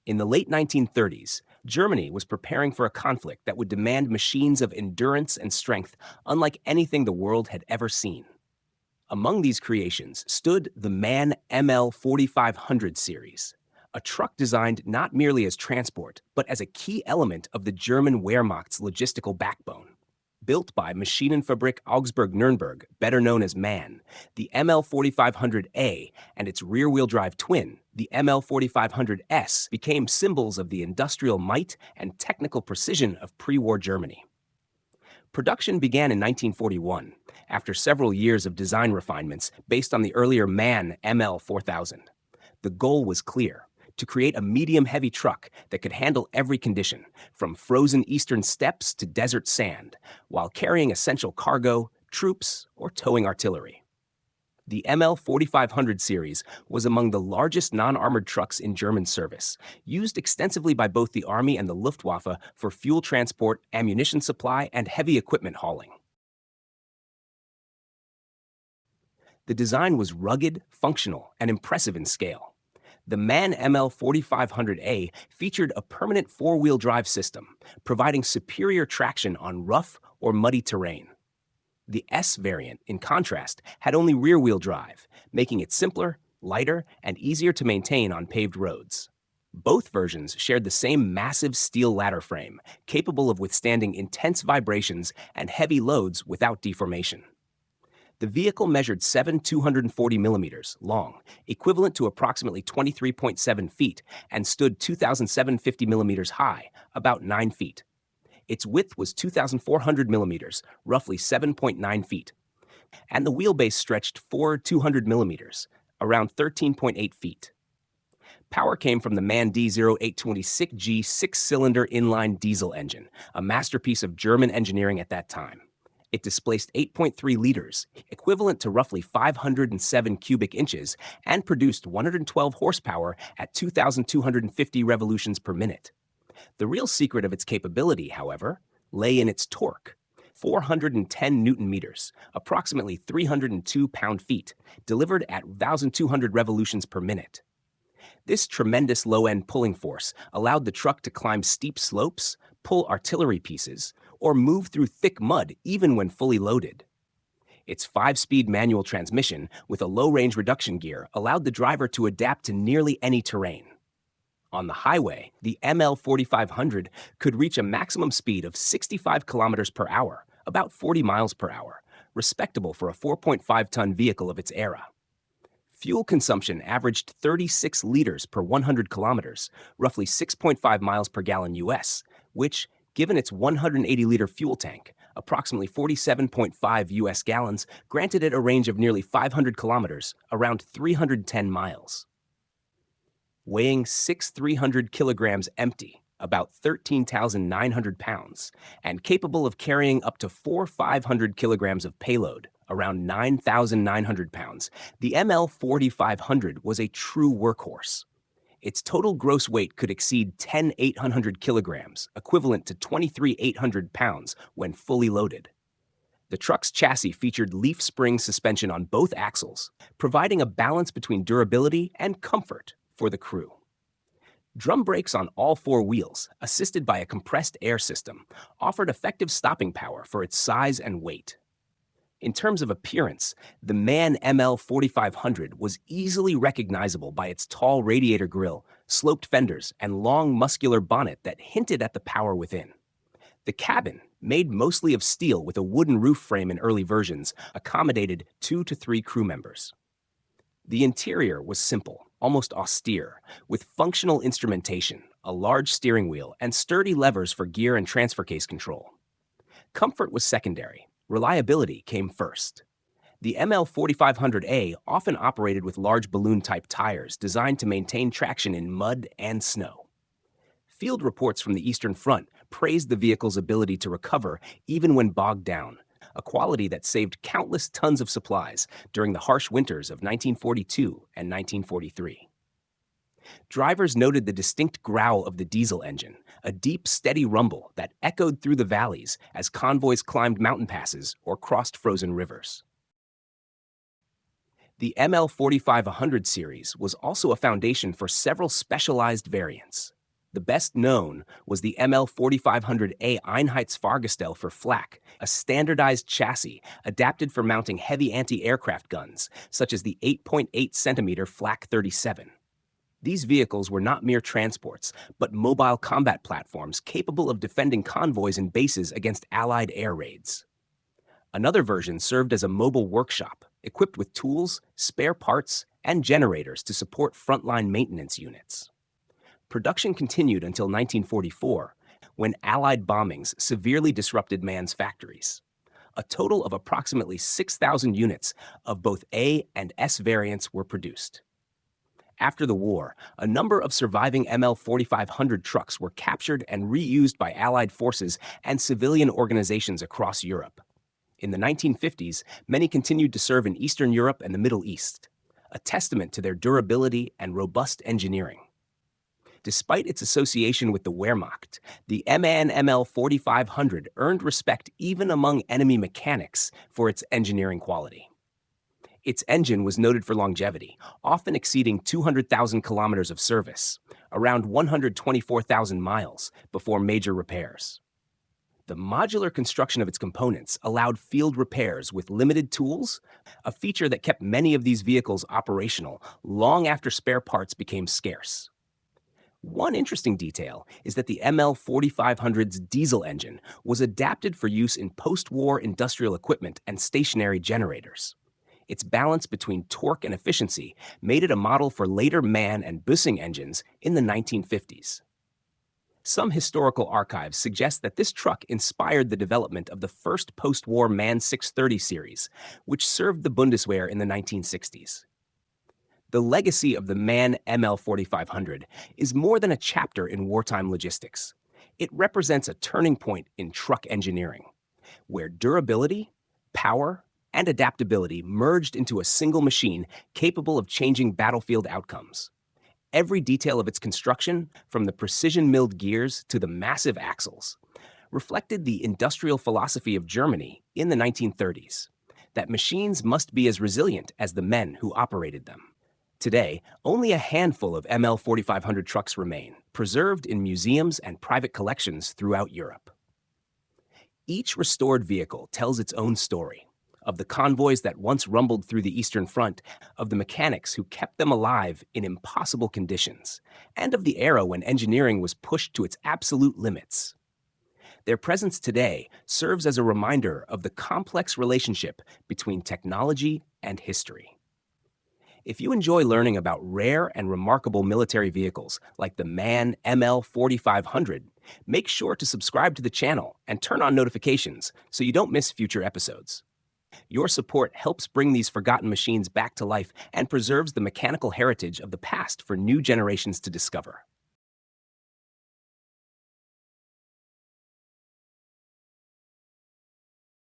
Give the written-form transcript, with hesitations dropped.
In the late 1930s, Germany was preparing for a conflict that would demand machines of endurance and strength unlike anything the world had ever seen. Among these creations stood the MAN ML 4500 series, a truck designed not merely as transport, but as a key element of the German Wehrmacht's logistical backbone. Built by Maschinenfabrik Augsburg-Nürnberg, better known as MAN, the ML 4500A and its rear-wheel drive twin, the ML 4500S, became symbols of the industrial might and technical precision of pre-war Germany. Production began in 1941, after several years of design refinements based on the earlier MAN ML 4000. The goal was clear: to create a medium-heavy truck that could handle every condition, from frozen eastern steppes to desert sand, while carrying essential cargo, troops, or towing artillery. The ML 4500 series was among the largest non-armored trucks in German service, used extensively by both the Army and the Luftwaffe for fuel transport, ammunition supply, and heavy equipment hauling. The design was rugged, functional, and impressive in scale. The MAN ML 4500A featured a permanent four-wheel drive system, providing superior traction on rough or muddy terrain. The S variant, in contrast, had only rear-wheel drive, making it simpler, lighter, and easier to maintain on paved roads. Both versions shared the same massive steel ladder frame, capable of withstanding intense vibrations and heavy loads without deformation. The vehicle measured 240 millimeters long, equivalent to approximately 23.7 feet, and stood 2,750 millimeters high, about 9 feet. Its width was 2,400 millimeters, roughly 7.9 feet, and the wheelbase stretched forward 200 millimeters, around 13.8 feet. Power came from the MAN D0826G six-cylinder inline diesel engine, a masterpiece of German engineering at that time. It displaced 8.3 liters, equivalent to roughly 507 cubic inches, and produced 112 horsepower at 2,250 revolutions per minute. The real secret of its capability, however, lay in its torque: 410 newton meters, approximately 302 pound-feet, delivered at 1,200 revolutions per minute. This tremendous low-end pulling force allowed the truck to climb steep slopes, pull artillery pieces, or move through thick mud even when fully loaded. Its 5-speed manual transmission with a low-range reduction gear allowed the driver to adapt to nearly any terrain. On the highway, the ML 4500 could reach a maximum speed of 65 kilometers per hour, about 40 miles per hour, respectable for a 4.5-ton vehicle of its era. Fuel consumption averaged 36 liters per 100 kilometers, roughly 6.5 miles per gallon US, which, given its 180-liter fuel tank, approximately 47.5 US gallons, granted it a range of nearly 500 kilometers, around 310 miles. Weighing 6,300 kilograms empty, about 13,900 pounds, and capable of carrying up to 4,500 kilograms of payload, around 9,900 pounds, the ML 4500 was a true workhorse. Its total gross weight could exceed 10,800 kilograms, equivalent to 23,800 pounds when fully loaded. The truck's chassis featured leaf spring suspension on both axles, providing a balance between durability and comfort for the crew. Drum brakes on all four wheels, assisted by a compressed air system, offered effective stopping power for its size and weight. In terms of appearance, the MAN ML 4500 was easily recognizable by its tall radiator grille, sloped fenders, and long muscular bonnet that hinted at the power within. The cabin, made mostly of steel with a wooden roof frame in early versions, accommodated 2 to 3 crew members. The interior was simple, almost austere, with functional instrumentation, a large steering wheel, and sturdy levers for gear and transfer case control. Comfort was secondary. Reliability came first. The ML 4500A often operated with large balloon-type tires designed to maintain traction in mud and snow. Field reports from the Eastern Front praised the vehicle's ability to recover even when bogged down, a quality that saved countless tons of supplies during the harsh winters of 1942 and 1943. Drivers noted the distinct growl of the diesel engine, a deep, steady rumble that echoed through the valleys as convoys climbed mountain passes or crossed frozen rivers. The ML 4500 series was also a foundation for several specialized variants. The best known was the ML4500A Einheitsfahrgestell for flak, a standardized chassis adapted for mounting heavy anti-aircraft guns, such as the 8.8 centimeter Flak 37. These vehicles were not mere transports, but mobile combat platforms capable of defending convoys and bases against Allied air raids. Another version served as a mobile workshop, equipped with tools, spare parts, and generators to support frontline maintenance units. Production continued until 1944, when Allied bombings severely disrupted Mann's factories. A total of approximately 6,000 units of both A and S variants were produced. After the war, a number of surviving ML4500 trucks were captured and reused by Allied forces and civilian organizations across Europe. In the 1950s, many continued to serve in Eastern Europe and the Middle East, a testament to their durability and robust engineering. Despite its association with the Wehrmacht, the MAN ML4500 earned respect even among enemy mechanics for its engineering quality. Its engine was noted for longevity, often exceeding 200,000 kilometers of service, around 124,000 miles, before major repairs. The modular construction of its components allowed field repairs with limited tools, a feature that kept many of these vehicles operational long after spare parts became scarce. One interesting detail is that the ML4500's diesel engine was adapted for use in post-war industrial equipment and stationary generators. Its balance between torque and efficiency made it a model for later MAN and Bussing engines in the 1950s. Some historical archives suggest that this truck inspired the development of the first post-war MAN 630 series, which served the Bundeswehr in the 1960s. The legacy of the MAN ML4500 is more than a chapter in wartime logistics. It represents a turning point in truck engineering, where durability, power, and adaptability merged into a single machine capable of changing battlefield outcomes. Every detail of its construction, from the precision-milled gears to the massive axles, reflected the industrial philosophy of Germany in the 1930s, that machines must be as resilient as the men who operated them. Today, only a handful of ML4500 trucks remain, preserved in museums and private collections throughout Europe. Each restored vehicle tells its own story, of the convoys that once rumbled through the Eastern Front, of the mechanics who kept them alive in impossible conditions, and of the era when engineering was pushed to its absolute limits. Their presence today serves as a reminder of the complex relationship between technology and history. If you enjoy learning about rare and remarkable military vehicles like the MAN ML4500, make sure to subscribe to the channel and turn on notifications so you don't miss future episodes. Your support helps bring these forgotten machines back to life and preserves the mechanical heritage of the past for new generations to discover.